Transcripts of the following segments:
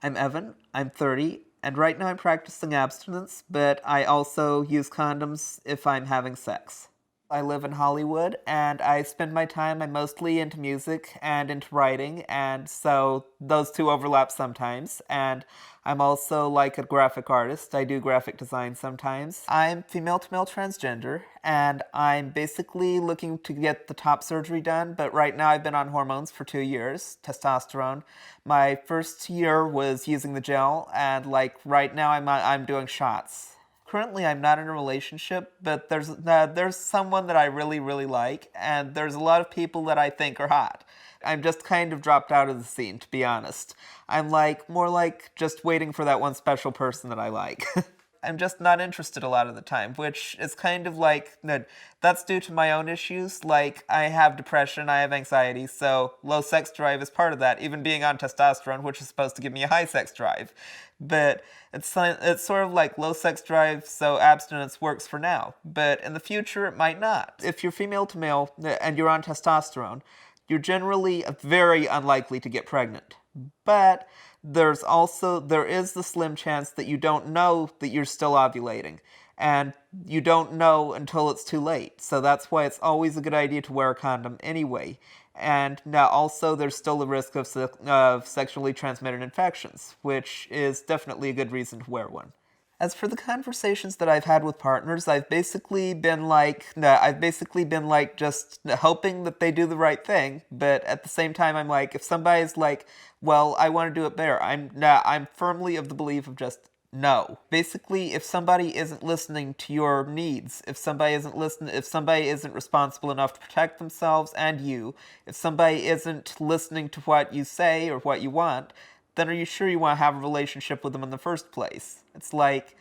I'm Evan, I'm 30, and right now I'm practicing abstinence, but I also use condoms if I'm having sex. I live in Hollywood, and I spend my time, I'm mostly into music and into writing, and so those two overlap sometimes. And I'm also like a graphic artist. I do graphic design sometimes. I'm female to male transgender, and I'm basically looking to get the top surgery done, but right now I've been on hormones for 2 years, testosterone. My first year was using the gel, and like right now I'm doing shots. Currently, I'm not in a relationship, but there's someone that I really, really like, and there's a lot of people that I think are hot. I'm just kind of dropped out of the scene, to be honest. I'm like, more like just waiting for that one special person that I like. I'm just not interested a lot of the time, which is kind of like, no, that's due to my own issues. Like, I have depression, I have anxiety, so low sex drive is part of that, even being on testosterone, which is supposed to give me a high sex drive. But it's sort of like low sex drive, so abstinence works for now. But in the future, it might not. If you're female to male and you're on testosterone, you're generally very unlikely to get pregnant. But there is the slim chance that you don't know that you're still ovulating. And you don't know until it's too late. So that's why it's always a good idea to wear a condom anyway. And now also there's still the risk of sexually transmitted infections, which is definitely a good reason to wear one. As for the conversations that I've had with partners, I've basically been like just hoping that they do the right thing, but at the same time I'm like, if somebody's like, well, I want to do it better, I'm firmly of the belief of just no. Basically, if somebody isn't listening to your needs, if somebody isn't responsible enough to protect themselves and you, if somebody isn't listening to what you say or what you want, then are you sure you want to have a relationship with them in the first place? It's like,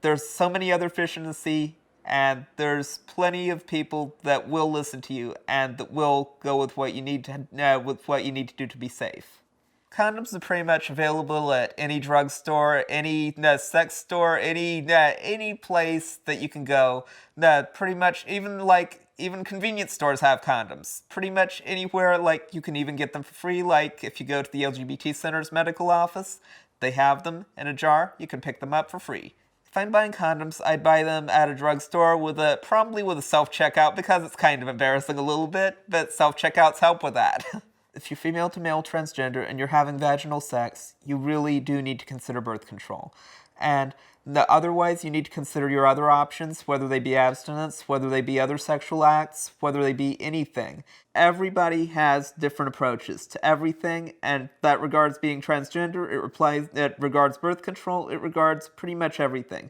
there's so many other fish in the sea, and there's plenty of people that will listen to you and that will go with what you need to do to be safe. Condoms are pretty much available at any drugstore, any sex store, any place that you can go. Pretty much even convenience stores have condoms. Pretty much anywhere, like you can even get them for free. Like if you go to the LGBT Center's medical office, they have them in a jar. You can pick them up for free. If I'm buying condoms, I'd buy them at a drugstore probably with a self-checkout because it's kind of embarrassing a little bit, but self-checkouts help with that. If you're female to male transgender and you're having vaginal sex, you really do need to consider birth control. And otherwise, you need to consider your other options, whether they be abstinence, whether they be other sexual acts, whether they be anything. Everybody has different approaches to everything, and that regards being transgender, it regards birth control, it regards pretty much everything.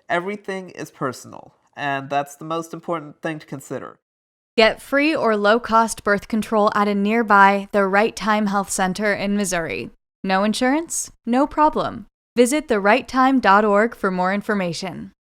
Everything is personal, and that's the most important thing to consider. Get free or low-cost birth control at a nearby The Right Time Health Center in Missouri. No insurance? No problem. Visit therighttime.org for more information.